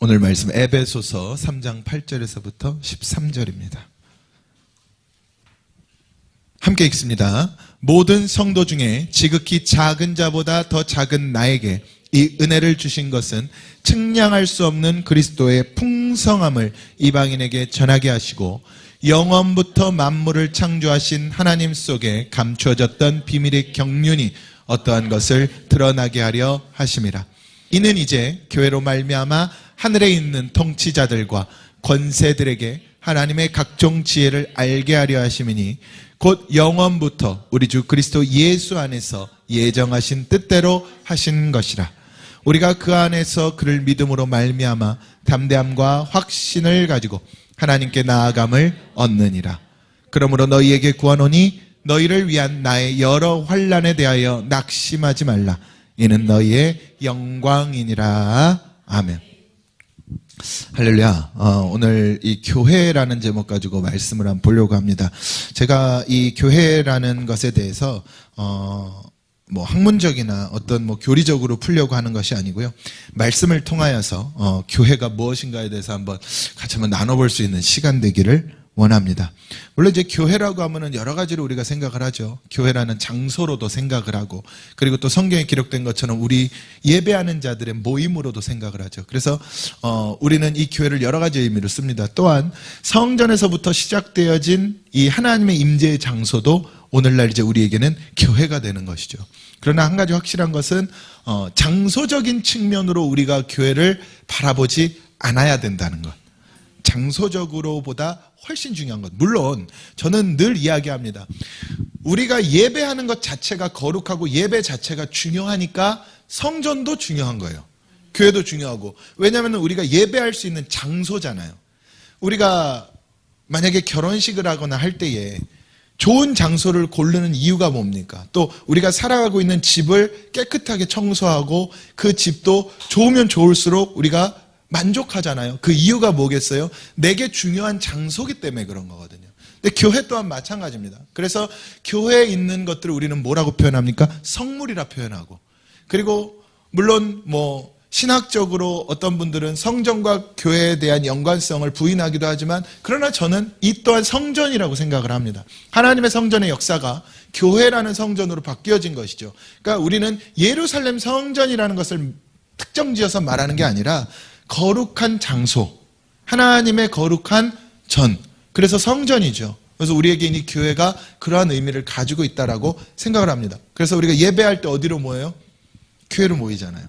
오늘 말씀 에베소서 3장 8절에서부터 13절입니다. 함께 읽습니다. 모든 성도 중에 지극히 작은 자보다 더 작은 나에게 이 은혜를 주신 것은 측량할 수 없는 그리스도의 풍성함을 이방인에게 전하게 하시고 영원부터 만물을 창조하신 하나님 속에 감추어졌던 비밀의 경륜이 어떠한 것을 드러나게 하려 하심이라. 이는 이제 교회로 말미암아 하늘에 있는 통치자들과 권세들에게 하나님의 각종 지혜를 알게 하려 하심이니 곧 영원부터 우리 주 그리스도 예수 안에서 예정하신 뜻대로 하신 것이라. 우리가 그 안에서 그를 믿음으로 말미암아 담대함과 확신을 가지고 하나님께 나아감을 얻느니라. 그러므로 너희에게 구하노니 너희를 위한 나의 여러 환난에 대하여 낙심하지 말라. 이는 너희의 영광이니라. 아멘. 할렐루야. 오늘 이 교회라는 제목 가지고 말씀을 한번 보려고 합니다. 제가 이 교회라는 것에 대해서 학문적이나 어떤 교리적으로 풀려고 하는 것이 아니고요. 말씀을 통하여서 교회가 무엇인가에 대해서 같이 한번 나눠볼 수 있는 시간 되기를 원합니다. 물론 이제 교회라고 하면은 여러 가지로 우리가 생각을 하죠. 교회라는 장소로도 생각을 하고, 그리고 또 성경에 기록된 것처럼 우리 예배하는 자들의 모임으로도 생각을 하죠. 그래서 우리는 이 교회를 여러 가지 의미로 씁니다. 또한 성전에서부터 시작되어진 이 하나님의 임재의 장소도 오늘날 이제 우리에게는 교회가 되는 것이죠. 그러나 한 가지 확실한 것은 장소적인 측면으로 우리가 교회를 바라보지 않아야 된다는 것. 장소적으로보다 훨씬 중요한 것. 물론 저는 늘 이야기합니다. 우리가 예배하는 것 자체가 거룩하고 예배 자체가 중요하니까 성전도 중요한 거예요. 교회도 중요하고. 왜냐하면 우리가 예배할 수 있는 장소잖아요. 우리가 만약에 결혼식을 하거나 할 때에 좋은 장소를 고르는 이유가 뭡니까? 또 우리가 살아가고 있는 집을 깨끗하게 청소하고 그 집도 좋으면 좋을수록 우리가 만족하잖아요. 그 이유가 뭐겠어요? 내게 중요한 장소기 때문에 그런 거거든요. 근데 교회 또한 마찬가지입니다. 그래서 교회에 있는 것들을 우리는 뭐라고 표현합니까? 성물이라 표현하고, 그리고 물론 신학적으로 어떤 분들은 성전과 교회에 대한 연관성을 부인하기도 하지만, 그러나 저는 이 또한 성전이라고 생각을 합니다. 하나님의 성전의 역사가 교회라는 성전으로 바뀌어진 것이죠. 그러니까 우리는 예루살렘 성전이라는 것을 특정지어서 말하는 게 아니라 거룩한 장소, 하나님의 거룩한 전, 그래서 성전이죠. 그래서 우리에게 이 교회가 그러한 의미를 가지고 있다라고 생각을 합니다. 그래서 우리가 예배할 때 어디로 모여요? 교회로 모이잖아요.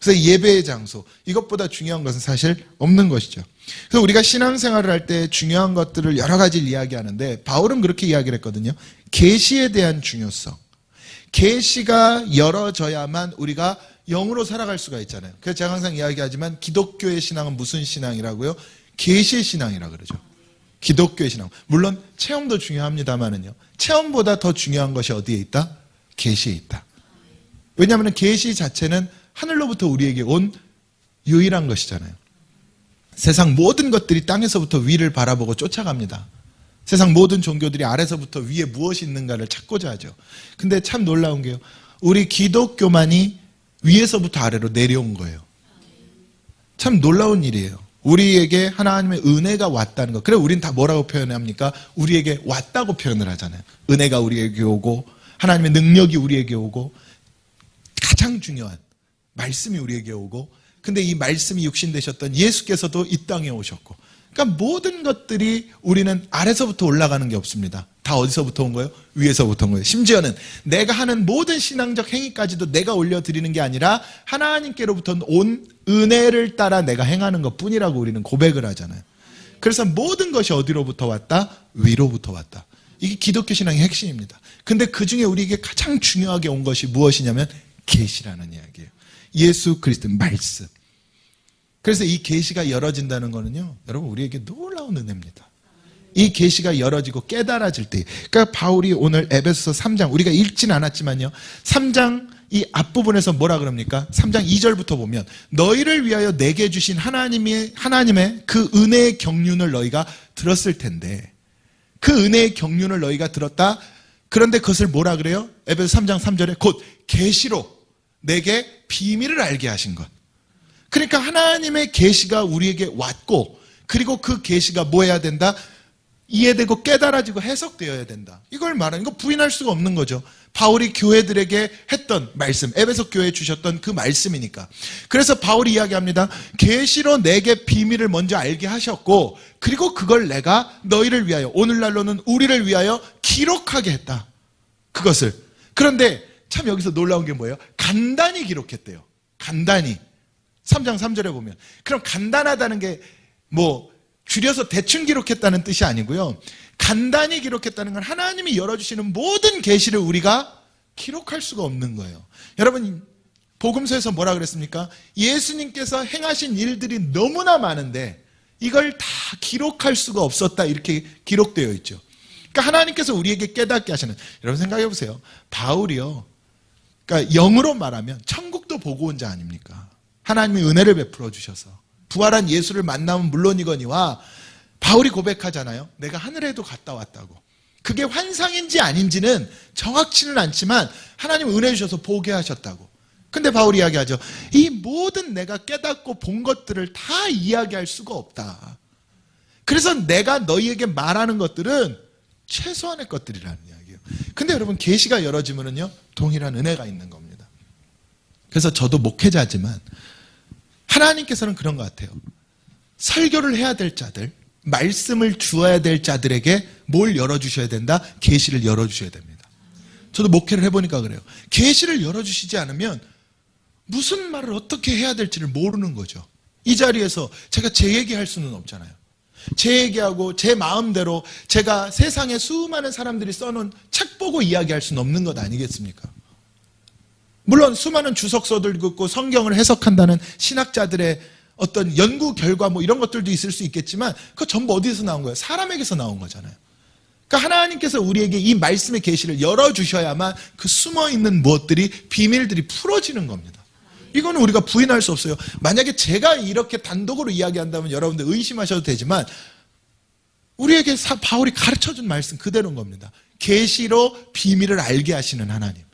그래서 예배의 장소, 이것보다 중요한 것은 사실 없는 것이죠. 그래서 우리가 신앙생활을 할 때 중요한 것들을 여러 가지를 이야기하는데, 바울은 그렇게 이야기를 했거든요. 계시에 대한 중요성. 계시가 열어져야만 우리가 영으로 살아갈 수가 있잖아요. 그래서 제가 항상 이야기하지만 기독교의 신앙은 무슨 신앙이라고요? 계시의 신앙이라고 그러죠. 기독교의 신앙. 물론 체험도 중요합니다만은요. 체험보다 더 중요한 것이 어디에 있다? 계시에 있다. 왜냐하면 계시 자체는 하늘로부터 우리에게 온 유일한 것이잖아요. 세상 모든 것들이 땅에서부터 위를 바라보고 쫓아갑니다. 세상 모든 종교들이 아래서부터 위에 무엇이 있는가를 찾고자 하죠. 근데 참 놀라운 게요. 우리 기독교만이 위에서부터 아래로 내려온 거예요. 참 놀라운 일이에요. 우리에게 하나님의 은혜가 왔다는 것. 그래 우린 다 뭐라고 표현합니까? 우리에게 왔다고 표현을 하잖아요. 은혜가 우리에게 오고 하나님의 능력이 우리에게 오고 가장 중요한 말씀이 우리에게 오고, 근데 이 말씀이 육신 되셨던 예수께서도 이 땅에 오셨고, 그러니까 모든 것들이 우리는 아래서부터 올라가는 게 없습니다. 다 어디서부터 온 거예요? 위에서부터 온 거예요. 심지어는 내가 하는 모든 신앙적 행위까지도 내가 올려드리는 게 아니라 하나님께로부터 온 은혜를 따라 내가 행하는 것뿐이라고 우리는 고백을 하잖아요. 그래서 모든 것이 어디로부터 왔다? 위로부터 왔다. 이게 기독교 신앙의 핵심입니다. 근데 그 중에 우리에게 가장 중요하게 온 것이 무엇이냐면 계시라는 이야기예요. 예수 그리스도 말씀. 그래서 이 계시가 열어진다는 거는요, 여러분 우리에게 놀라운 은혜입니다. 이 계시가 열어지고 깨달아질 때, 그러니까 바울이 오늘 에베소서 3장, 우리가 읽진 않았지만요, 3장 이 앞부분에서 뭐라 그럽니까? 3장 2절부터 보면 너희를 위하여 내게 주신 하나님의 그 은혜의 경륜을 너희가 들었을 텐데, 그 은혜의 경륜을 너희가 들었다. 그런데 그것을 뭐라 그래요? 에베소 3장 3절에 곧 계시로 내게 비밀을 알게 하신 것. 그러니까 하나님의 계시가 우리에게 왔고, 그리고 그 계시가 뭐 해야 된다? 이해되고 깨달아지고 해석되어야 된다. 이걸 말하는, 이거 부인할 수가 없는 거죠. 바울이 교회들에게 했던 말씀, 에베소 교회에 주셨던 그 말씀이니까. 그래서 바울이 이야기합니다. 계시로 내게 비밀을 먼저 알게 하셨고, 그리고 그걸 내가 너희를 위하여, 오늘날로는 우리를 위하여 기록하게 했다. 그것을. 그런데 참 여기서 놀라운 게 뭐예요? 간단히 기록했대요. 간단히. 3장 3절에 보면. 그럼 간단하다는 게 뭐 줄여서 대충 기록했다는 뜻이 아니고요. 간단히 기록했다는 건 하나님이 열어주시는 모든 계시를 우리가 기록할 수가 없는 거예요. 여러분, 복음서에서 뭐라 그랬습니까? 예수님께서 행하신 일들이 너무나 많은데 이걸 다 기록할 수가 없었다, 이렇게 기록되어 있죠. 그러니까 하나님께서 우리에게 깨닫게 하시는, 여러분 생각해 보세요. 바울이요, 그러니까 영으로 말하면 천국도 보고 온 자 아닙니까? 하나님이 은혜를 베풀어 주셔서 부활한 예수를 만나면 물론이거니와, 바울이 고백하잖아요. 내가 하늘에도 갔다 왔다고. 그게 환상인지 아닌지는 정확치는 않지만 하나님 은혜 주셔서 보게 하셨다고. 근데 바울이 이야기하죠. 이 모든 내가 깨닫고 본 것들을 다 이야기할 수가 없다. 그래서 내가 너희에게 말하는 것들은 최소한의 것들이라는 이야기예요. 근데 여러분, 계시가 열어지면은요, 동일한 은혜가 있는 겁니다. 그래서 저도 목회자지만 하나님께서는 그런 것 같아요. 설교를 해야 될 자들, 말씀을 주어야 될 자들에게 뭘 열어주셔야 된다? 계시를 열어주셔야 됩니다. 저도 목회를 해보니까 그래요. 계시를 열어주시지 않으면 무슨 말을 어떻게 해야 될지를 모르는 거죠. 이 자리에서 제가 제 얘기할 수는 없잖아요. 제 얘기하고 제 마음대로 제가 세상에 수많은 사람들이 써놓은 책 보고 이야기할 수는 없는 것 아니겠습니까? 물론 수많은 주석서들 읽고 성경을 해석한다는 신학자들의 어떤 연구 결과 뭐 이런 것들도 있을 수 있겠지만, 그거 전부 어디서 나온 거예요? 사람에게서 나온 거잖아요. 그러니까 하나님께서 우리에게 이 말씀의 계시를 열어주셔야만 그 숨어있는 무엇들이, 비밀들이 풀어지는 겁니다. 이거는 우리가 부인할 수 없어요. 만약에 제가 이렇게 단독으로 이야기한다면 여러분들 의심하셔도 되지만, 우리에게 바울이 가르쳐준 말씀 그대로인 겁니다. 계시로 비밀을 알게 하시는 하나님.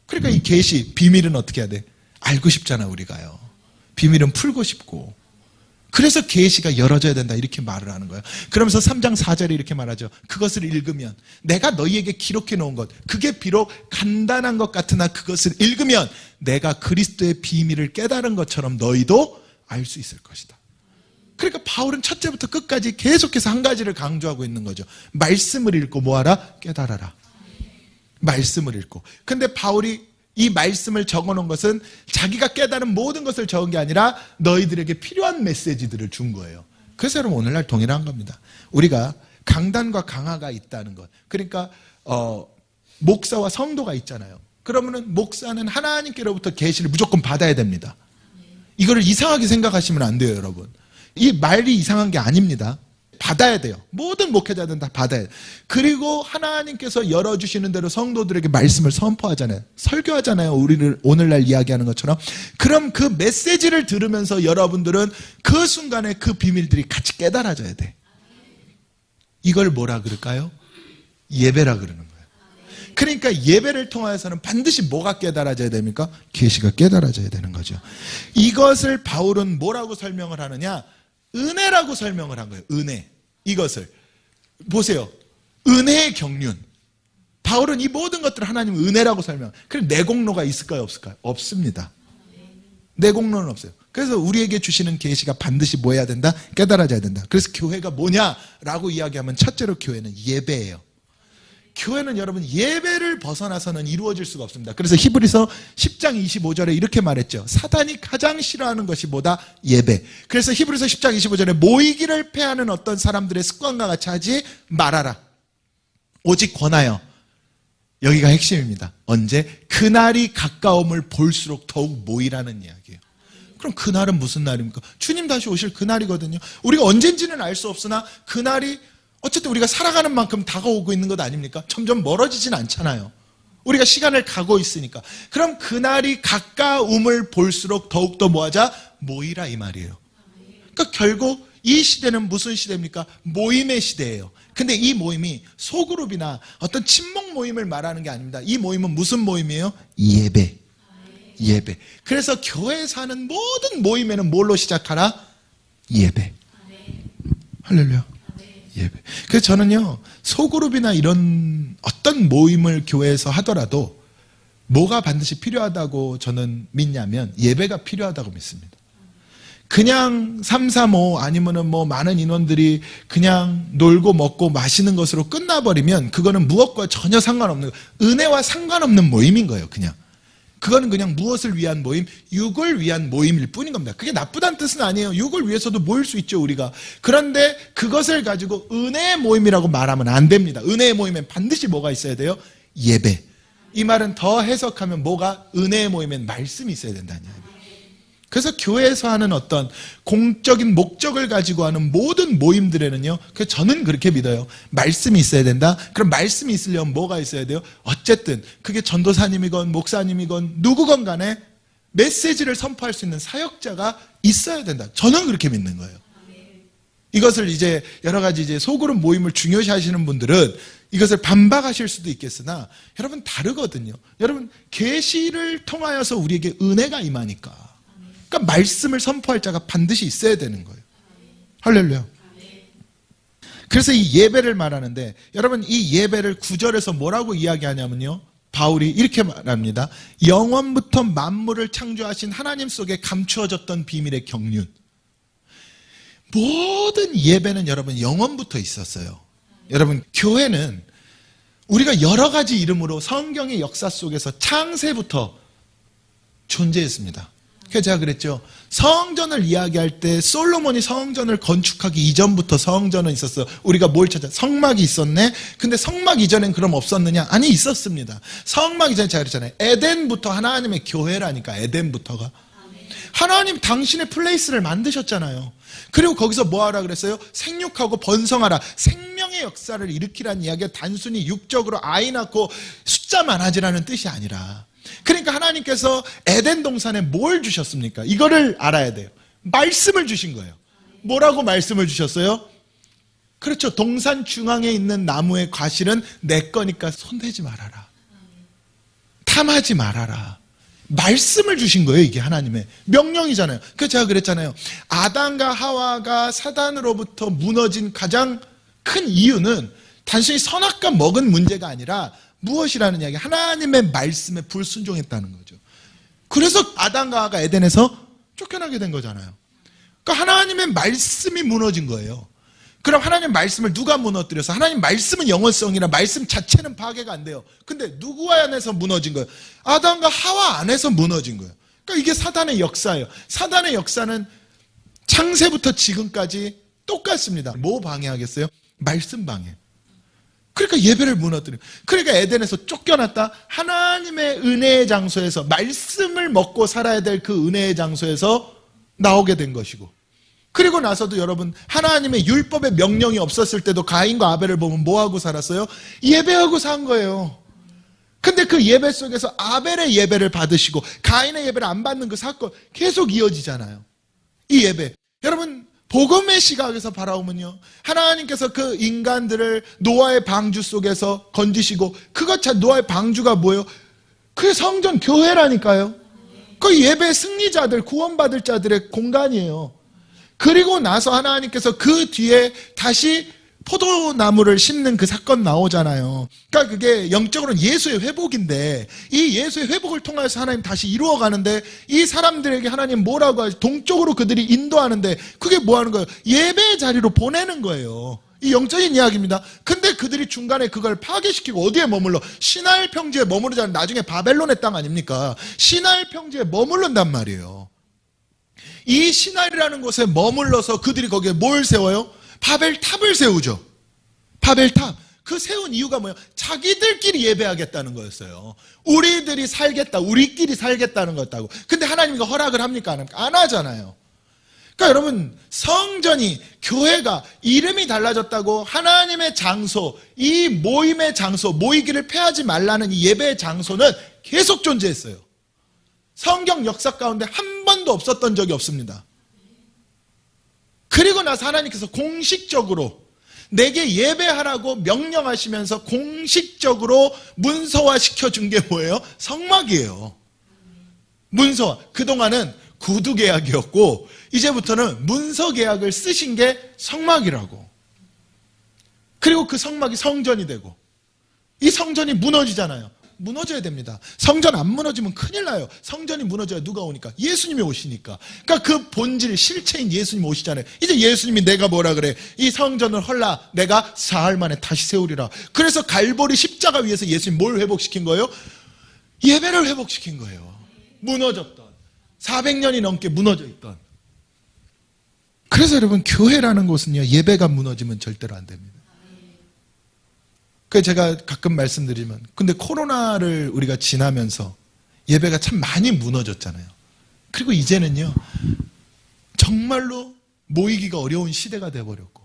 그러니까 이 계시, 비밀은 어떻게 해야 돼? 알고 싶잖아, 우리가요. 비밀은 풀고 싶고. 그래서 계시가 열어져야 된다, 이렇게 말을 하는 거예요. 그러면서 3장 4절에 이렇게 말하죠. 그것을 읽으면, 내가 너희에게 기록해 놓은 것, 그게 비록 간단한 것 같으나 그것을 읽으면 내가 그리스도의 비밀을 깨달은 것처럼 너희도 알 수 있을 것이다. 그러니까 바울은 첫째부터 끝까지 계속해서 한 가지를 강조하고 있는 거죠. 말씀을 읽고 뭐하라? 깨달아라. 말씀을 읽고. 근데 바울이 이 말씀을 적어놓은 것은 자기가 깨달은 모든 것을 적은 게 아니라 너희들에게 필요한 메시지들을 준 거예요. 그래서 여러분, 오늘날 동일한 겁니다. 우리가 강단과 강화가 있다는 것. 그러니까 목사와 성도가 있잖아요. 그러면은 목사는 하나님께로부터 계시를 무조건 받아야 됩니다. 이거를 이상하게 생각하시면 안 돼요, 여러분. 이 말이 이상한 게 아닙니다. 받아야 돼요. 모든 목회자들은 다 받아야 돼요. 그리고 하나님께서 열어주시는 대로 성도들에게 말씀을 선포하잖아요. 설교하잖아요. 우리를 오늘날 이야기하는 것처럼. 그럼 그 메시지를 들으면서 여러분들은 그 순간에 그 비밀들이 같이 깨달아져야 돼. 이걸 뭐라 그럴까요? 예배라 그러는 거예요. 그러니까 예배를 통하여서는 반드시 뭐가 깨달아져야 됩니까? 계시가 깨달아져야 되는 거죠. 이것을 바울은 뭐라고 설명을 하느냐? 은혜라고 설명을 한 거예요. 은혜. 이것을 보세요. 은혜의 경륜. 바울은 이 모든 것들을 하나님 은혜라고 설명. 그럼 내공로가 있을까요, 없을까요? 없습니다. 내공로는 없어요. 그래서 우리에게 주시는 계시가 반드시 뭐 해야 된다? 깨달아져야 된다. 그래서 교회가 뭐냐라고 이야기하면 첫째로 교회는 예배예요. 교회는 여러분, 예배를 벗어나서는 이루어질 수가 없습니다. 그래서 히브리서 10장 25절에 이렇게 말했죠. 사단이 가장 싫어하는 것이 뭐다? 예배. 그래서 히브리서 10장 25절에 모이기를 패하는 어떤 사람들의 습관과 같이 하지 말아라. 오직 권하여. 여기가 핵심입니다. 언제? 그날이 가까움을 볼수록 더욱 모이라는 이야기예요. 그럼 그날은 무슨 날입니까? 주님 다시 오실 그날이거든요. 우리가 언젠지는 알 수 없으나 그날이 어쨌든 우리가 살아가는 만큼 다가오고 있는 것 아닙니까? 점점 멀어지진 않잖아요. 우리가 시간을 가고 있으니까. 그럼 그날이 가까움을 볼수록 더욱더 뭐하자? 모이라, 이 말이에요. 그러니까 결국 이 시대는 무슨 시대입니까? 모임의 시대예요. 근데 이 모임이 소그룹이나 어떤 친목 모임을 말하는 게 아닙니다. 이 모임은 무슨 모임이에요? 예배. 예배. 그래서 교회에서 하는 모든 모임에는 뭘로 시작하라? 예배. 할렐루야. 예배. 그래서 저는요, 소그룹이나 이런 어떤 모임을 교회에서 하더라도 뭐가 반드시 필요하다고 저는 믿냐면 예배가 필요하다고 믿습니다. 그냥 335 아니면은 뭐 많은 인원들이 그냥 놀고 먹고 마시는 것으로 끝나버리면 그거는 무엇과 전혀 상관없는, 은혜와 상관없는 모임인 거예요, 그냥. 그거는 그냥 무엇을 위한 모임? 육을 위한 모임일 뿐인 겁니다. 그게 나쁘다는 뜻은 아니에요. 육을 위해서도 모일 수 있죠, 우리가. 그런데 그것을 가지고 은혜의 모임이라고 말하면 안 됩니다. 은혜의 모임엔 반드시 뭐가 있어야 돼요? 예배. 이 말은 더 해석하면 뭐가? 은혜의 모임엔 말씀이 있어야 된다는 얘기예요. 그래서 교회에서 하는 어떤 공적인 목적을 가지고 하는 모든 모임들에는요, 그래서 저는 그렇게 믿어요. 말씀이 있어야 된다. 그럼 말씀이 있으려면 뭐가 있어야 돼요? 어쨌든 그게 전도사님이건 목사님이건 누구건 간에 메시지를 선포할 수 있는 사역자가 있어야 된다. 저는 그렇게 믿는 거예요. 이것을 이제 여러 가지 이제 소그룹 모임을 중요시 하시는 분들은 이것을 반박하실 수도 있겠으나 여러분 다르거든요. 여러분 계시를 통하여서 우리에게 은혜가 임하니까. 그러니까 말씀을 선포할 자가 반드시 있어야 되는 거예요. 할렐루야. 그래서 이 예배를 말하는데 여러분 이 예배를 9절에서 뭐라고 이야기하냐면요, 바울이 이렇게 말합니다. 영원부터 만물을 창조하신 하나님 속에 감추어졌던 비밀의 경륜. 모든 예배는 여러분 영원부터 있었어요. 여러분 교회는 우리가 여러 가지 이름으로 성경의 역사 속에서 창세부터 존재했습니다. 그래서 제가 그랬죠. 성전을 이야기할 때 솔로몬이 성전을 건축하기 이전부터 성전은 있었어. 우리가 뭘 찾아? 성막이 있었네. 근데 성막 이전엔 그럼 없었느냐? 아니, 있었습니다. 성막 이전에 제가 그랬잖아요. 에덴부터 하나님의 교회라니까. 에덴부터가. 하나님 당신의 플레이스를 만드셨잖아요. 그리고 거기서 뭐 하라 그랬어요? 생육하고 번성하라. 생명의 역사를 일으키라는 이야기가 단순히 육적으로 아이 낳고 숫자만 하지라는 뜻이 아니라, 그러니까 하나님께서 에덴 동산에 뭘 주셨습니까? 이거를 알아야 돼요. 말씀을 주신 거예요. 뭐라고 말씀을 주셨어요? 그렇죠. 동산 중앙에 있는 나무의 과실은 내 거니까 손대지 말아라. 탐하지 말아라. 말씀을 주신 거예요. 이게 하나님의 명령이잖아요. 그래서 제가 그랬잖아요. 아담과 하와가 사단으로부터 무너진 가장 큰 이유는 단순히 선악과 먹은 문제가 아니라 무엇이라는 이야기? 하나님의 말씀에 불순종했다는 거죠. 그래서 아담과 하와가 에덴에서 쫓겨나게 된 거잖아요. 그러니까 하나님의 말씀이 무너진 거예요. 그럼 하나님 말씀을 누가 무너뜨려서? 하나님 말씀은 영원성이라 말씀 자체는 파괴가 안 돼요. 근데 누구 안에서 무너진 거예요? 아담과 하와 안에서 무너진 거예요. 그러니까 이게 사단의 역사예요. 사단의 역사는 창세부터 지금까지 똑같습니다. 뭐 방해하겠어요? 말씀 방해. 그러니까 예배를 무너뜨려요. 그러니까 에덴에서 쫓겨났다. 하나님의 은혜의 장소에서 말씀을 먹고 살아야 될 그 은혜의 장소에서 나오게 된 것이고, 그리고 나서도 여러분 하나님의 율법의 명령이 없었을 때도 가인과 아벨을 보면 뭐하고 살았어요? 예배하고 산 거예요. 근데 그 예배 속에서 아벨의 예배를 받으시고 가인의 예배를 안 받는 그 사건 계속 이어지잖아요. 이 예배, 여러분 복음의 시각에서 바라보면요, 하나님께서 그 인간들을 노아의 방주 속에서 건지시고, 그것 노아의 방주가 뭐예요? 그게 성전 교회라니까요. 그 예배 승리자들, 구원받을 자들의 공간이에요. 그리고 나서 하나님께서 그 뒤에 다시 포도나무를 심는 그 사건 나오잖아요. 그러니까 그게 영적으로는 예수의 회복인데, 이 예수의 회복을 통해서 하나님 다시 이루어가는데, 이 사람들에게 하나님 뭐라고 하지? 동쪽으로 그들이 인도하는데, 그게 뭐 하는 거예요? 예배의 자리로 보내는 거예요. 이 영적인 이야기입니다. 근데 그들이 중간에 그걸 파괴시키고 어디에 머물러? 시나이 평지에 머무르자는, 나중에 바벨론의 땅 아닙니까? 시나이 평지에 머무른단 말이에요. 이 시나이라는 곳에 머물러서 그들이 거기에 뭘 세워요? 바벨탑을 세우죠. 바벨탑. 그 세운 이유가 뭐예요? 자기들끼리 예배하겠다는 거였어요. 우리들이 살겠다, 우리끼리 살겠다는 거였다고. 근데 하나님이 허락을 합니까? 안 합니까? 안 하잖아요. 그러니까 여러분, 성전이, 교회가 이름이 달라졌다고 하나님의 장소, 이 모임의 장소, 모이기를 패하지 말라는 이 예배의 장소는 계속 존재했어요. 성경 역사 가운데 한 번도 없었던 적이 없습니다. 그리고 나서 하나님께서 공식적으로 내게 예배하라고 명령하시면서 공식적으로 문서화 시켜준 게 뭐예요? 성막이에요. 문서, 그동안은 구두 계약이었고 이제부터는 문서 계약을 쓰신 게 성막이라고. 그리고 그 성막이 성전이 되고, 이 성전이 무너지잖아요. 무너져야 됩니다. 성전 안 무너지면 큰일 나요. 성전이 무너져야 누가 오니까? 예수님이 오시니까. 그러니까 그 본질, 실체인 예수님이 오시잖아요. 이제 예수님이 내가 뭐라 그래? 이 성전을 헐라 내가 사흘 만에 다시 세우리라. 그래서 갈보리 십자가 위에서 예수님 뭘 회복시킨 거예요? 예배를 회복시킨 거예요. 무너졌던, 400년이 넘게 무너져 있던. 그래서 여러분, 교회라는 곳은요, 예배가 무너지면 절대로 안 됩니다. 그래서 제가 가끔 말씀드리면, 근데 코로나를 우리가 지나면서 예배가 참 많이 무너졌잖아요. 그리고 이제는요, 정말로 모이기가 어려운 시대가 돼버렸고,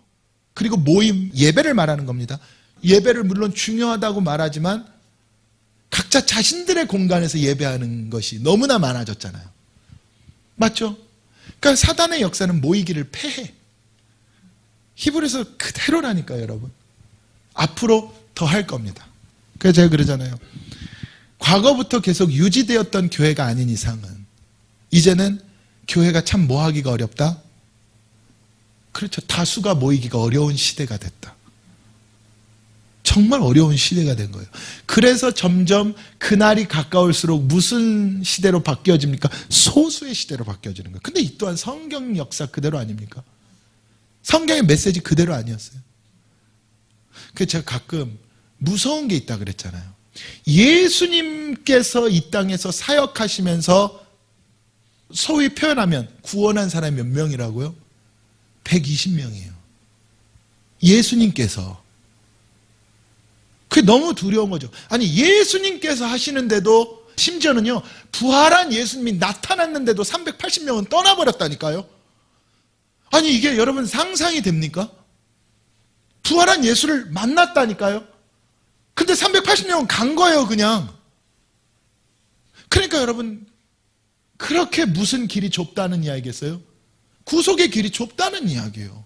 그리고 모임, 예배를 말하는 겁니다. 예배를 물론 중요하다고 말하지만 각자 자신들의 공간에서 예배하는 것이 너무나 많아졌잖아요. 맞죠? 그러니까 사단의 역사는 모이기를 폐해. 히브리서 그대로라니까요, 여러분. 앞으로 더 할 겁니다. 그래서 제가 그러잖아요. 과거부터 계속 유지되었던 교회가 아닌 이상은 이제는 교회가 참 모하기가 어렵다? 그렇죠. 다수가 모이기가 어려운 시대가 됐다. 정말 어려운 시대가 된 거예요. 그래서 점점 그날이 가까울수록 무슨 시대로 바뀌어집니까? 소수의 시대로 바뀌어지는 거예요. 근데 이 또한 성경 역사 그대로 아닙니까? 성경의 메시지 그대로 아니었어요. 그래서 제가 가끔 무서운 게 있다 그랬잖아요. 예수님께서 이 땅에서 사역하시면서 소위 표현하면 구원한 사람이 몇 명이라고요? 120명이에요. 예수님께서. 그게 너무 두려운 거죠. 아니, 예수님께서 하시는데도, 심지어는요, 부활한 예수님이 나타났는데도 380명은 떠나버렸다니까요. 아니, 이게 여러분 상상이 됩니까? 부활한 예수를 만났다니까요. 근데 380명은 간 거예요, 그냥. 그러니까 여러분, 그렇게 무슨 길이 좁다는 이야기겠어요? 구속의 길이 좁다는 이야기예요.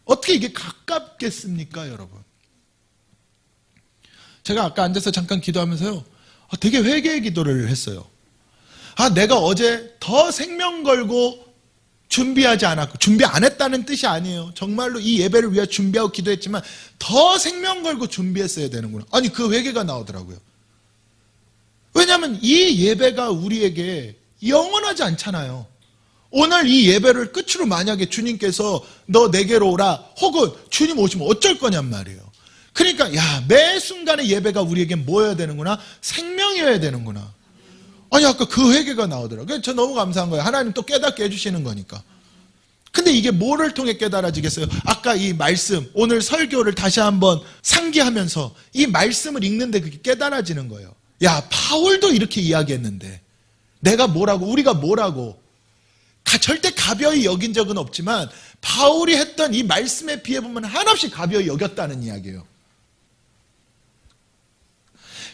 어떻게 이게 가깝겠습니까, 여러분? 제가 아까 앉아서 잠깐 기도하면서요, 되게 회개의 기도를 했어요. 내가 어제 더 생명 걸고 준비하지 않았고, 준비 안 했다는 뜻이 아니에요. 정말로 이 예배를 위해 준비하고 기도했지만 더 생명 걸고 준비했어야 되는구나. 아니, 그 회개가 나오더라고요. 왜냐하면 이 예배가 우리에게 영원하지 않잖아요. 오늘 이 예배를 끝으로 만약에 주님께서 너 내게로 오라, 혹은 주님 오시면 어쩔 거냔 말이에요. 그러니까 매 순간의 예배가 우리에게 뭐여야 되는구나? 생명이어야 되는구나. 아니, 아까 그 회개가 나오더라고요. 저 너무 감사한 거예요. 하나님 또 깨닫게 해주시는 거니까. 근데 이게 뭐를 통해 깨달아지겠어요? 아까 이 말씀, 오늘 설교를 다시 한번 상기하면서 이 말씀을 읽는데 그게 깨달아지는 거예요. 바울도 이렇게 이야기했는데 내가 뭐라고, 우리가 뭐라고. 절대 가벼이 여긴 적은 없지만 바울이 했던 이 말씀에 비해 보면 한없이 가벼이 여겼다는 이야기예요.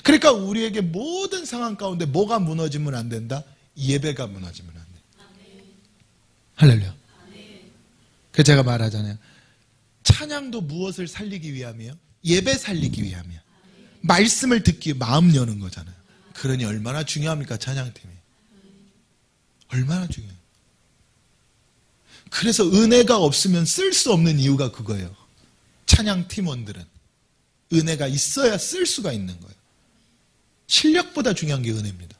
그러니까 우리에게 모든 상황 가운데 뭐가 무너지면 안 된다? 예배가 무너지면 안 돼. 할렐루야. 그래서 제가 말하잖아요. 찬양도 무엇을 살리기 위함이에요? 예배 살리기 위함이야. 말씀을 듣기 위해 마음 여는 거잖아요. 그러니 얼마나 중요합니까, 찬양팀이? 얼마나 중요해요. 그래서 은혜가 없으면 쓸 수 없는 이유가 그거예요. 찬양 팀원들은 은혜가 있어야 쓸 수가 있는 거예요. 실력보다 중요한 게 은혜입니다.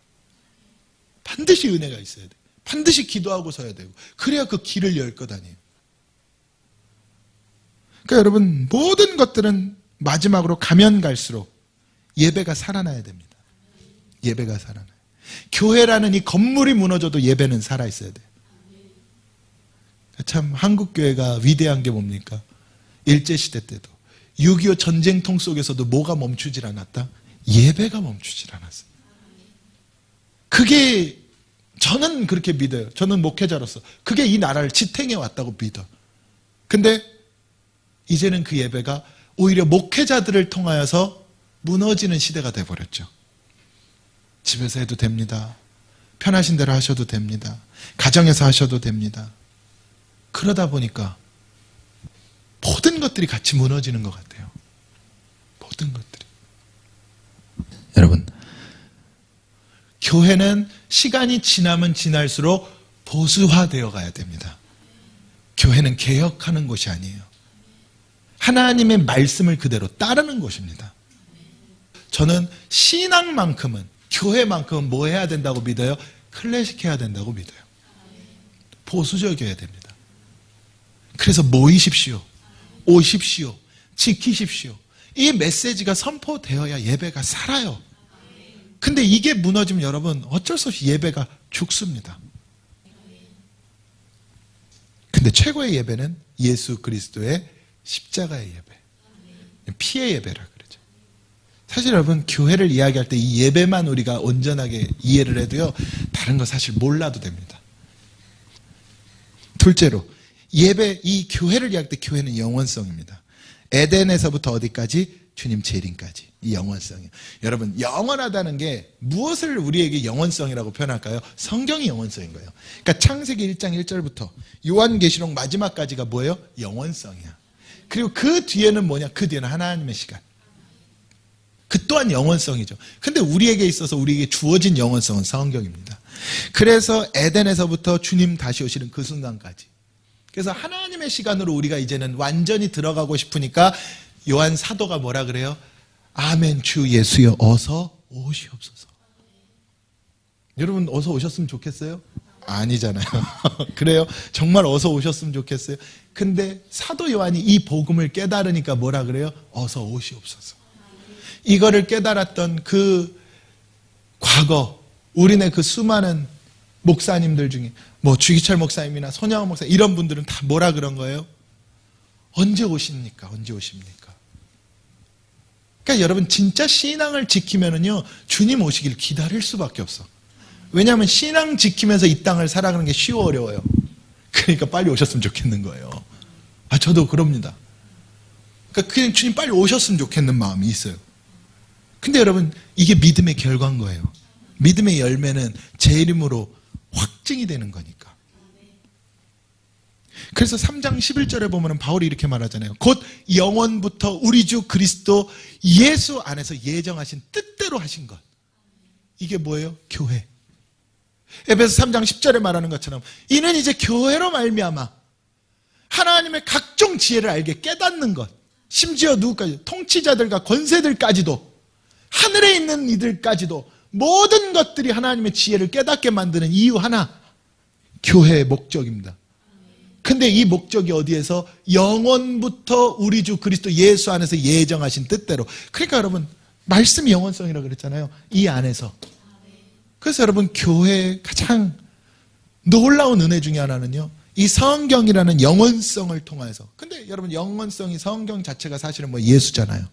반드시 은혜가 있어야 돼요. 반드시 기도하고 서야 되고, 그래야 그 길을 열 것 아니에요. 그러니까 여러분, 모든 것들은 마지막으로 가면 갈수록 예배가 살아나야 됩니다. 예배가 살아나요. 교회라는 이 건물이 무너져도 예배는 살아있어야 돼요. 참 한국교회가 위대한 게 뭡니까? 일제시대 때도 6.25 전쟁통 속에서도 뭐가 멈추질 않았다? 예배가 멈추질 않았어요. 그게 저는 그렇게 믿어요. 저는 목회자로서 그게 이 나라를 지탱해 왔다고 믿어. 근데 이제는 그 예배가 오히려 목회자들을 통하여서 무너지는 시대가 돼버렸죠. 집에서 해도 됩니다. 편하신 대로 하셔도 됩니다. 가정에서 하셔도 됩니다. 그러다 보니까 모든 것들이 같이 무너지는 것 같아요. 모든 것들이. 여러분, 교회는 시간이 지나면 지날수록 보수화되어 가야 됩니다. 교회는 개혁하는 곳이 아니에요. 하나님의 말씀을 그대로 따르는 곳입니다. 저는 신앙만큼은, 교회만큼은 뭐 해야 된다고 믿어요? 클래식해야 된다고 믿어요. 보수적이어야 됩니다. 그래서 모이십시오. 오십시오. 지키십시오. 이 메시지가 선포되어야 예배가 살아요. 근데 이게 무너지면 여러분 어쩔 수 없이 예배가 죽습니다. 근데 최고의 예배는 예수 그리스도의 십자가의 예배, 피의 예배라 그러죠. 사실 여러분 교회를 이야기할 때 이 예배만 우리가 온전하게 이해를 해도요, 다른 거 사실 몰라도 됩니다. 둘째로 예배, 이 교회를 이야기할 때 교회는 영원성입니다. 에덴에서부터 어디까지? 주님 재림까지. 이 영원성이에요. 여러분 영원하다는 게 무엇을 우리에게 영원성이라고 표현할까요? 성경이 영원성인 거예요. 그러니까 창세기 1장 1절부터 요한계시록 마지막까지가 뭐예요? 영원성이야. 그리고 그 뒤에는 뭐냐? 그 뒤에는 하나님의 시간. 그 또한 영원성이죠. 근데 우리에게 있어서 우리에게 주어진 영원성은 성경입니다. 그래서 에덴에서부터 주님 다시 오시는 그 순간까지. 그래서 하나님의 시간으로 우리가 이제는 완전히 들어가고 싶으니까 요한 사도가 뭐라 그래요? 아멘 주 예수여 어서 오시옵소서. 여러분 어서 오셨으면 좋겠어요? 아니잖아요. 그래요? 정말 어서 오셨으면 좋겠어요? 근데 사도 요한이 이 복음을 깨달으니까 뭐라 그래요? 어서 오시옵소서. 이거를 깨달았던 그 과거 우리네 그 수많은 목사님들 중에 뭐 주기철 목사님이나 손양원 목사 이런 분들은 다 뭐라 그런 거예요? 언제 오십니까? 언제 오십니까? 그러니까 여러분 진짜 신앙을 지키면은요 주님 오시길 기다릴 수밖에 없어. 왜냐하면 신앙 지키면서 이 땅을 살아가는 게 쉬워 어려워요. 그러니까 빨리 오셨으면 좋겠는 거예요. 아 저도 그럽니다. 그러니까 그냥 주님 빨리 오셨으면 좋겠는 마음이 있어요. 근데 여러분 이게 믿음의 결과인 거예요. 믿음의 열매는 제 이름으로 확증이 되는 거니까. 그래서 3장 11절에 보면 바울이 이렇게 말하잖아요. 곧 영원부터 우리 주 그리스도 예수 안에서 예정하신 뜻대로 하신 것. 이게 뭐예요? 교회. 에베소 3장 10절에 말하는 것처럼 이는 이제 교회로 말미암아 하나님의 각종 지혜를 알게 깨닫는 것. 심지어 누구까지? 통치자들과 권세들까지도 하늘에 있는 이들까지도 모든 것들이 하나님의 지혜를 깨닫게 만드는 이유 하나. 교회의 목적입니다. 근데 이 목적이 어디에서? 영원부터 우리 주 그리스도 예수 안에서 예정하신 뜻대로. 그러니까 여러분 말씀이 영원성이라고 그랬잖아요. 이 안에서. 그래서 여러분 교회의 가장 놀라운 은혜 중에 하나는요 이 성경이라는 영원성을 통해서. 근데 여러분 영원성이 성경 자체가 사실은 뭐 예수잖아요.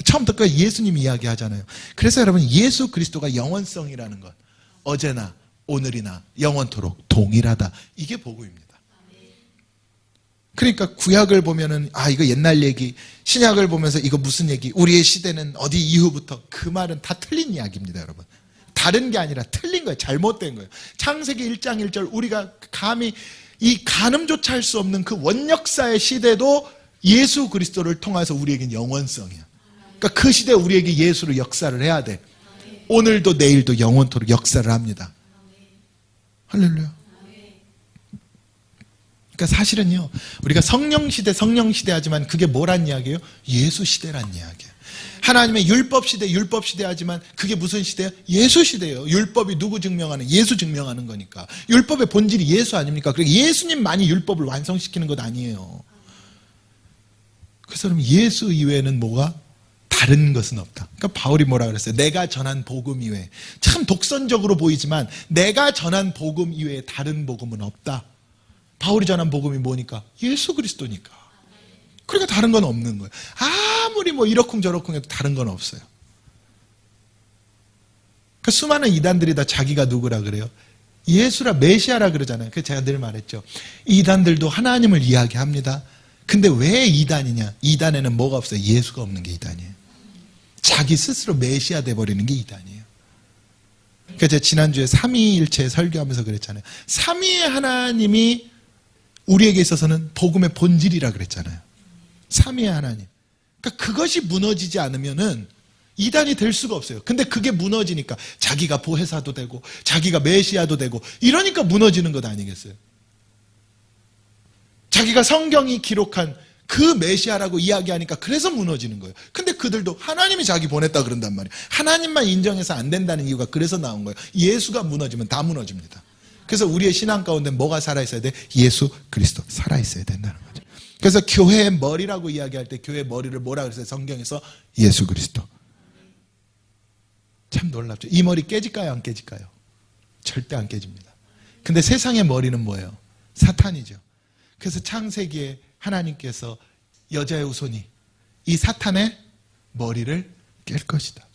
처음부터 끝까지 예수님 이야기하잖아요. 그래서 여러분 예수 그리스도가 영원성이라는 것, 어제나 오늘이나 영원토록 동일하다. 이게 복음입니다. 그러니까 구약을 보면은 아 이거 옛날 얘기, 신약을 보면서 이거 무슨 얘기, 우리의 시대는 어디 이후부터, 그 말은 다 틀린 이야기입니다. 여러분 다른 게 아니라 틀린 거예요. 잘못된 거예요. 창세기 1장 1절 우리가 감히 이 가늠조차 할 수 없는 그 원역사의 시대도 예수 그리스도를 통해서 우리에겐 영원성이야. 그러니까 그 시대에 우리에게 예수로 역사를 해야 돼. 오늘도 내일도 영원토록 역사를 합니다. 할렐루야. 그러니까 사실은요 우리가 성령시대 하지만 그게 뭐란 이야기예요? 예수 시대란 이야기예요. 하나님의 율법시대 하지만 그게 무슨 시대예요? 예수 시대예요. 율법이 누구 증명하는? 예수 증명하는 거니까. 율법의 본질이 예수 아닙니까? 그러니까 예수님만이 율법을 완성시키는 것 아니에요. 그래서 그럼 예수 이외에는 뭐가? 다른 것은 없다. 그러니까 바울이 뭐라 그랬어요? 내가 전한 복음 이외에. 참 독선적으로 보이지만 내가 전한 복음 이외에 다른 복음은 없다. 바울이 전한 복음이 뭐니까? 예수 그리스도니까. 그러니까 다른 건 없는 거예요. 아무리 뭐 이러쿵저러쿵 해도 다른 건 없어요. 그러니까 수많은 이단들이 다 자기가 누구라 그래요? 예수라, 메시아라 그러잖아요. 그래서 제가 늘 말했죠. 이단들도 하나님을 이야기합니다. 근데 왜 이단이냐? 이단에는 뭐가 없어요? 예수가 없는 게 이단이에요. 자기 스스로 메시아 돼버리는 게 이단이에요. 그러니까 제가 지난주에 삼위일체 설교하면서 그랬잖아요. 삼위의 하나님이 우리에게 있어서는 복음의 본질이라 그랬잖아요. 삼위의 하나님. 그러니까 그것이 무너지지 않으면은 이단이 될 수가 없어요. 근데 그게 무너지니까 자기가 보혜사도 되고 자기가 메시아도 되고 이러니까 무너지는 것 아니겠어요? 자기가 성경이 기록한 그 메시아라고 이야기하니까 그래서 무너지는 거예요. 근데 그들도 하나님이 자기 보냈다 그런단 말이에요. 하나님만 인정해서 안 된다는 이유가 그래서 나온 거예요. 예수가 무너지면 다 무너집니다. 그래서 우리의 신앙 가운데 뭐가 살아있어야 돼? 예수 그리스도 살아있어야 된다는 거죠. 그래서 교회의 머리라고 이야기할 때 교회의 머리를 뭐라 그랬어요? 성경에서 예수 그리스도. 참 놀랍죠. 이 머리 깨질까요? 안 깨질까요? 절대 안 깨집니다. 근데 세상의 머리는 뭐예요? 사탄이죠. 그래서 창세기에 하나님께서 여자의 후손이 이 사탄의 머리를 깰 것이다.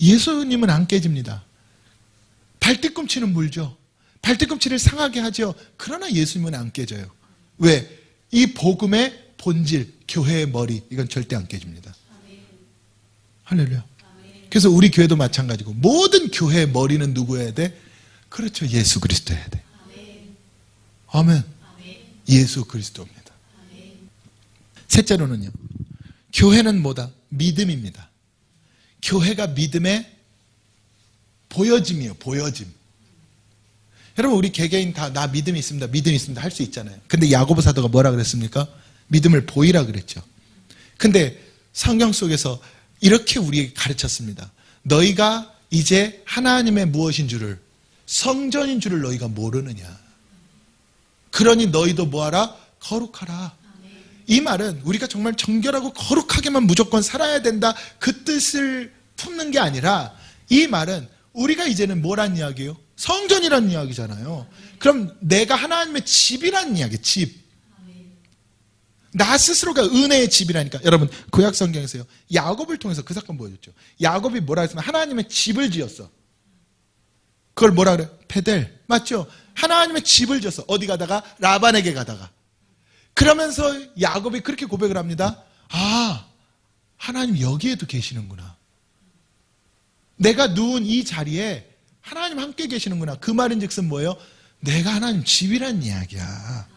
예수님은 안 깨집니다. 발뒤꿈치는 물죠. 발뒤꿈치를 상하게 하죠. 그러나 예수님은 안 깨져요. 왜? 이 복음의 본질, 교회의 머리, 이건 절대 안 깨집니다. 할렐루야. 그래서 우리 교회도 마찬가지고 모든 교회의 머리는 누구여야 돼? 그렇죠. 예수 그리스도여야 돼. 아멘. 예수 그리스도입니다. 셋째로는요. 교회는 뭐다? 믿음입니다. 교회가 믿음의 보여짐이에요. 보여짐. 여러분 우리 개개인 다 나 믿음이 있습니다. 믿음이 있습니다. 할 수 있잖아요. 근데 야고보 사도가 뭐라 그랬습니까? 믿음을 보이라 그랬죠. 근데 성경 속에서 이렇게 우리에게 가르쳤습니다. 너희가 이제 하나님의 무엇인 줄을 성전인 줄을 너희가 모르느냐. 그러니 너희도 뭐하라? 거룩하라. 이 말은 우리가 정말 정결하고 거룩하게만 무조건 살아야 된다 그 뜻을 품는 게 아니라 이 말은 우리가 이제는 뭐란 이야기예요? 성전이란 이야기잖아요. 그럼 내가 하나님의 집이란 이야기, 집. 나 스스로가 은혜의 집이라니까. 여러분 구약 성경에서요. 야곱을 통해서 그 사건 보여줬죠. 야곱이 뭐라 했으면 하나님의 집을 지었어. 그걸 뭐라 그래? 베델. 맞죠? 하나님의 집을 지었어. 어디 가다가? 라반에게 가다가. 그러면서 야곱이 그렇게 고백을 합니다. 아, 하나님 여기에도 계시는구나. 내가 누운 이 자리에 하나님 함께 계시는구나. 그 말인즉슨 뭐예요? 내가 하나님 집이란 이야기야.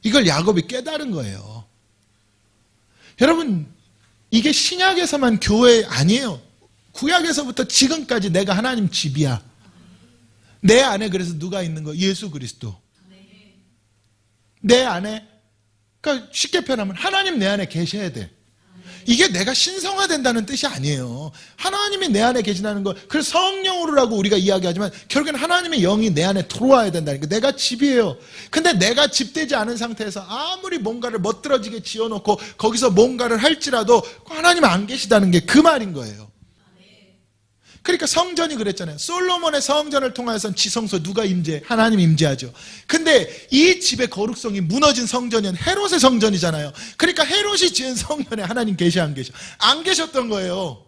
이걸 야곱이 깨달은 거예요. 여러분 이게 신약에서만 교회 아니에요. 구약에서부터 지금까지 내가 하나님 집이야. 내 안에 그래서 누가 있는 거? 예수 그리스도. 내 안에, 그러니까 쉽게 표현하면 하나님 내 안에 계셔야 돼. 이게 내가 신성화된다는 뜻이 아니에요. 하나님이 내 안에 계시다는 거, 그걸 성령으로라고 우리가 이야기하지만 결국엔 하나님의 영이 내 안에 들어와야 된다니까. 내가 집이에요. 근데 내가 집되지 않은 상태에서 아무리 뭔가를 멋들어지게 지어놓고 거기서 뭔가를 할지라도 하나님 안 계시다는 게 그 말인 거예요. 그러니까 성전이 그랬잖아요. 솔로몬의 성전을 통해서는 지성소 누가 임재? 하나님 임재하죠. 근데 이 집의 거룩성이 무너진 성전은 헤롯의 성전이잖아요. 그러니까 헤롯이 지은 성전에 하나님 계셔 안 계셔? 안 계셨던 거예요.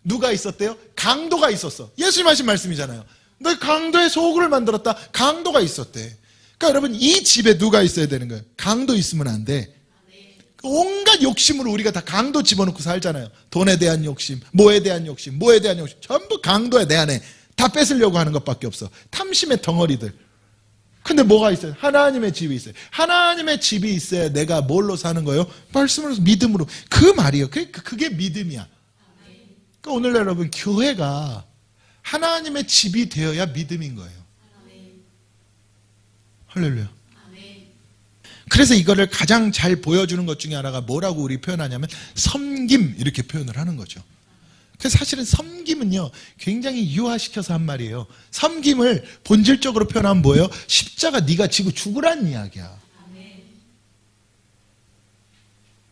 누가 있었대요? 강도가 있었어. 예수님 하신 말씀이잖아요. 너 강도의 소굴을 만들었다. 강도가 있었대. 그러니까 여러분 이 집에 누가 있어야 되는 거예요? 강도 있으면 안 돼. 온갖 욕심으로 우리가 다 강도 집어넣고 살잖아요. 돈에 대한 욕심, 뭐에 대한 욕심, 뭐에 대한 욕심, 전부 강도에 내 안에 다 뺏으려고 하는 것밖에 없어. 탐심의 덩어리들. 근데 뭐가 있어요? 하나님의 집이 있어요. 하나님의 집이 있어야 내가 뭘로 사는 거예요? 말씀으로, 믿음으로. 그 말이에요. 그게 믿음이야. 그러니까 오늘 여러분 교회가 하나님의 집이 되어야 믿음인 거예요. 할렐루야. 그래서 이거를 가장 잘 보여주는 것 중에 하나가 뭐라고 우리 표현하냐면 섬김 이렇게 표현을 하는 거죠. 그래서 사실은 섬김은요 굉장히 유화시켜서 한 말이에요. 섬김을 본질적으로 표현하면 뭐예요? 십자가 네가 지고 죽으라는 이야기야.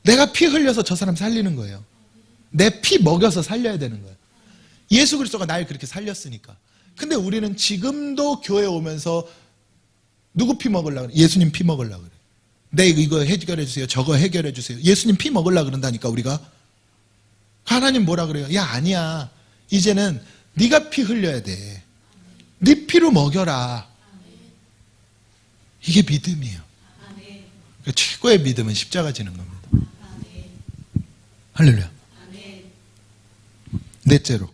내가 피 흘려서 저 사람 살리는 거예요. 내 피 먹여서 살려야 되는 거예요. 예수 그리스도가 날 그렇게 살렸으니까. 근데 우리는 지금도 교회 오면서 누구 피 먹으려고 그래? 예수님 피 먹으려고 그래. 내 이거 해결해 주세요. 저거 해결해 주세요. 예수님 피 먹으려고 그런다니까 우리가. 하나님 뭐라 그래요? 야 아니야. 이제는 네가 피 흘려야 돼. 네 피로 먹여라. 이게 믿음이에요. 최고의 믿음은 십자가 지는 겁니다. 할렐루야. 넷째로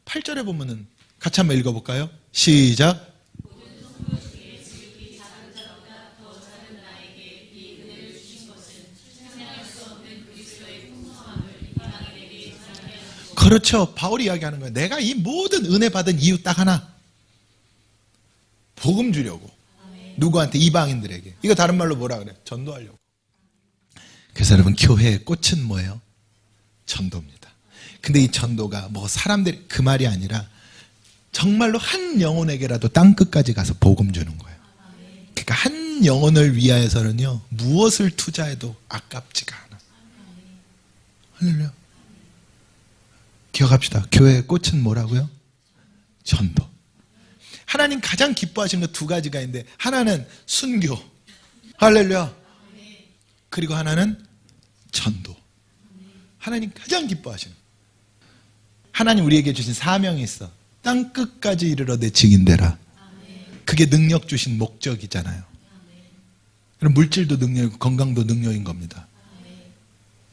8절에 보면은 같이 한번 읽어볼까요? 시작. 그렇죠. 바울이 이야기하는 거예요. 내가 이 모든 은혜 받은 이유 딱 하나. 복음 주려고. 누구한테? 이방인들에게. 이거 다른 말로 뭐라 그래? 전도하려고. 그래서 여러분, 교회의 꽃은 뭐예요? 전도입니다. 근데 이 전도가 뭐 사람들이 그 말이 아니라 정말로 한 영혼에게라도 땅끝까지 가서 복음 주는 거예요. 그러니까 한 영혼을 위하여서는요, 무엇을 투자해도 아깝지가 않아. 할렐루야. 기억합시다. 교회의 꽃은 뭐라고요? 전도. 하나님 가장 기뻐하시는 거 두 가지가 있는데, 하나는 순교. 할렐루야. 그리고 하나는 전도. 하나님 가장 기뻐하시는. 하나님 우리에게 주신 사명이 있어. 땅 끝까지 이르러 내 증인되라. 그게 능력 주신 목적이잖아요. 그럼 물질도 능력이고 건강도 능력인 겁니다.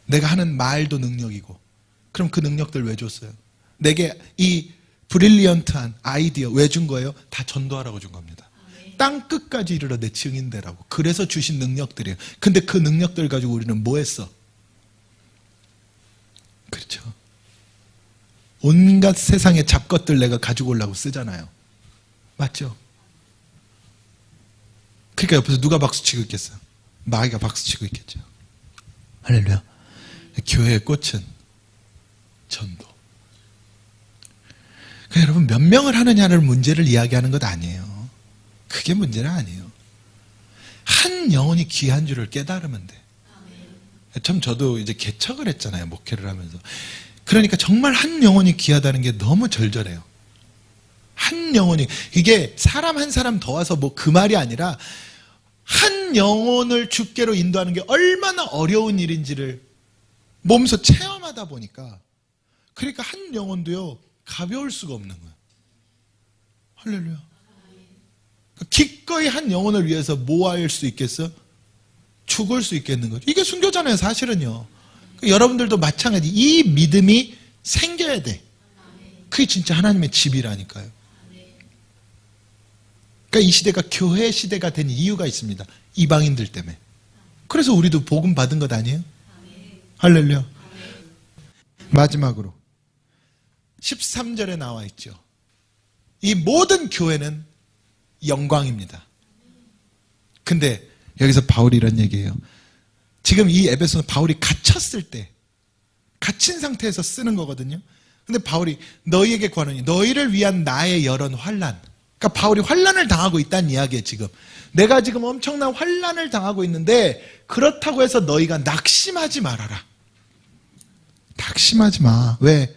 내가 하는 말도 능력이고. 그럼 그 능력들 왜 줬어요? 내게 이 브릴리언트한 아이디어 왜 준 거예요? 다 전도하라고 준 겁니다. 땅 끝까지 이르러 내 증인되라고. 그래서 주신 능력들이에요. 근데 그 능력들 가지고 우리는 뭐 했어? 그렇죠. 온갖 세상의 잡것들 내가 가지고 오려고 쓰잖아요. 맞죠? 그러니까 옆에서 누가 박수치고 있겠어요? 마귀가 박수치고 있겠죠. 할렐루야. 교회의 꽃은 전도. 그러니까 여러분, 몇 명을 하느냐는 문제를 이야기하는 것 아니에요. 그게 문제는 아니에요. 한 영혼이 귀한 줄을 깨달으면 돼. 참 저도 이제 개척을 했잖아요. 목회를 하면서. 그러니까 정말 한 영혼이 귀하다는 게 너무 절절해요. 한 영혼이, 이게 사람 한 사람 더 와서 뭐 그 말이 아니라 한 영혼을 주께로 인도하는 게 얼마나 어려운 일인지를 몸소 체험하다 보니까, 그러니까 한 영혼도요 가벼울 수가 없는 거예요. 할렐루야. 기꺼이 한 영혼을 위해서 뭐 할 수 있겠어? 죽을 수 있겠는 거죠. 이게 순교잖아요, 사실은요. 여러분들도 마찬가지. 이 믿음이 생겨야 돼. 그게 진짜 하나님의 집이라니까요. 그러니까 이 시대가 교회 시대가 된 이유가 있습니다. 이방인들 때문에. 그래서 우리도 복음 받은 것 아니에요? 할렐루야. 마지막으로 13절에 나와 있죠. 이 모든 교회는 영광입니다. 근데 여기서 바울이 이런 얘기해요. 지금 이 에베소는 바울이 갇혔을 때, 갇힌 상태에서 쓰는 거거든요. 근데 바울이 너희에게 구하노니 너희를 위한 나의 여러 환난. 그러니까 바울이 환난을 당하고 있다는 이야기예요. 지금 내가 지금 엄청난 환난을 당하고 있는데, 그렇다고 해서 너희가 낙심하지 말아라. 낙심하지 마. 왜?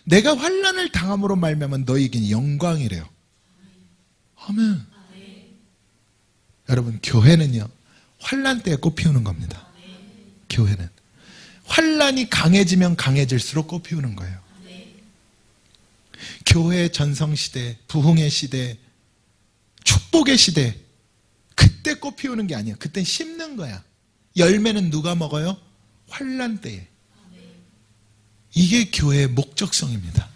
내가 환난을 당함으로 말미암아 너희에게는 영광이래요. 아멘. 여러분, 교회는요 환난 때에 꽃 피우는 겁니다. 교회는 환난이 강해지면 강해질수록 꽃 피우는 거예요. 교회의 전성시대, 부흥의 시대, 축복의 시대, 그때 꽃 피우는 게 아니야. 그땐 심는 거야. 열매는 누가 먹어요? 환난 때에. 이게 교회의 목적성입니다.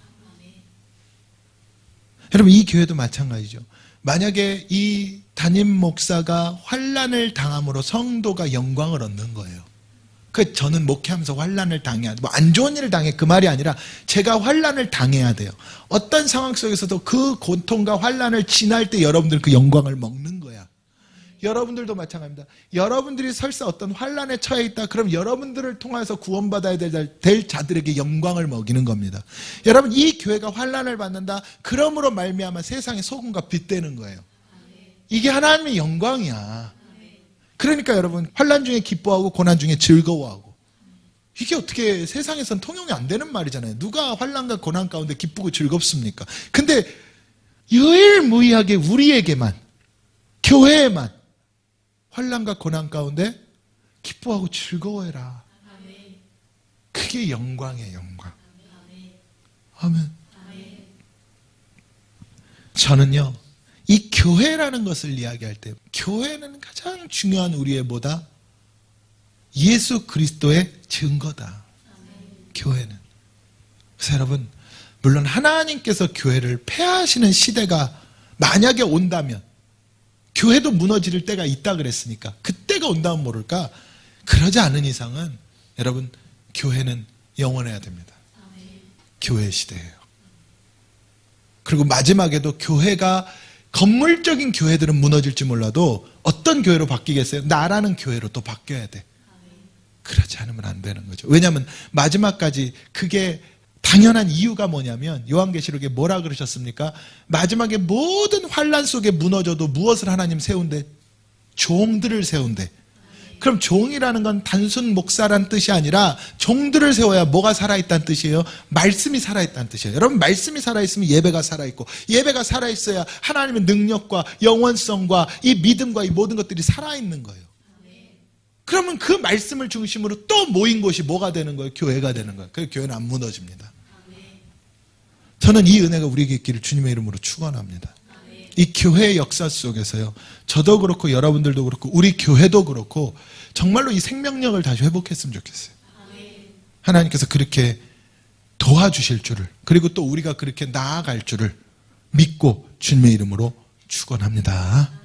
여러분, 이 교회도 마찬가지죠. 만약에 이 담임 목사가 환난을 당함으로 성도가 영광을 얻는 거예요. 그 저는 목회하면서 환난을 당해야 돼. 뭐 안 좋은 일을 당해 그 말이 아니라 제가 환난을 당해야 돼요. 어떤 상황 속에서도 그 고통과 환난을 지날 때 여러분들 그 영광을 먹는 거야. 여러분들도 마찬가지입니다. 여러분들이 설사 어떤 환난에 처해 있다. 그럼 여러분들을 통해서 구원받아야 될 자들에게 영광을 먹이는 겁니다. 여러분, 이 교회가 환난을 받는다. 그러므로 말미암아 세상에 소금과 빛 되는 거예요. 이게 하나님의 영광이야. 그러니까 여러분, 환난 중에 기뻐하고 고난 중에 즐거워하고. 이게 어떻게 세상에선 통용이 안 되는 말이잖아요. 누가 환난과 고난 가운데 기쁘고 즐겁습니까? 근데 유일무이하게 우리에게만, 교회에만 환난과 고난 가운데 기뻐하고 즐거워해라. 그게 영광이에요, 영광. 아멘. 저는요, 이 교회라는 것을 이야기할 때, 교회는 가장 중요한 우리의 뭐다? 예수 그리스도의 증거다. 교회는. 그래서 여러분, 물론 하나님께서 교회를 폐하시는 시대가 만약에 온다면, 교회도 무너질 때가 있다 그랬으니까 그때가 온다면 모를까? 그러지 않은 이상은 여러분, 교회는 영원해야 됩니다. 교회 시대예요. 그리고 마지막에도 교회가 건물적인 교회들은 무너질지 몰라도 어떤 교회로 바뀌겠어요? 나라는 교회로 또 바뀌어야 돼. 그렇지 않으면 안 되는 거죠. 왜냐하면 마지막까지 그게 당연한 이유가 뭐냐면 요한계시록에 뭐라 그러셨습니까? 마지막에 모든 환난 속에 무너져도 무엇을 하나님 세운대? 종들을 세운대. 그럼 종이라는 건 단순 목사란 뜻이 아니라 종들을 세워야 뭐가 살아있다는 뜻이에요? 말씀이 살아있다는 뜻이에요. 여러분, 말씀이 살아있으면 예배가 살아있고, 예배가 살아있어야 하나님의 능력과 영원성과 이 믿음과 이 모든 것들이 살아있는 거예요. 그러면 그 말씀을 중심으로 또 모인 곳이 뭐가 되는 거예요? 교회가 되는 거예요. 그래서 교회는 안 무너집니다. 저는 이 은혜가 우리에게 있기를 주님의 이름으로 축원합니다. 이 교회의 역사 속에서요, 저도 그렇고 여러분들도 그렇고 우리 교회도 그렇고 정말로 이 생명력을 다시 회복했으면 좋겠어요. 하나님께서 그렇게 도와주실 줄을, 그리고 또 우리가 그렇게 나아갈 줄을 믿고 주님의 이름으로 축원합니다.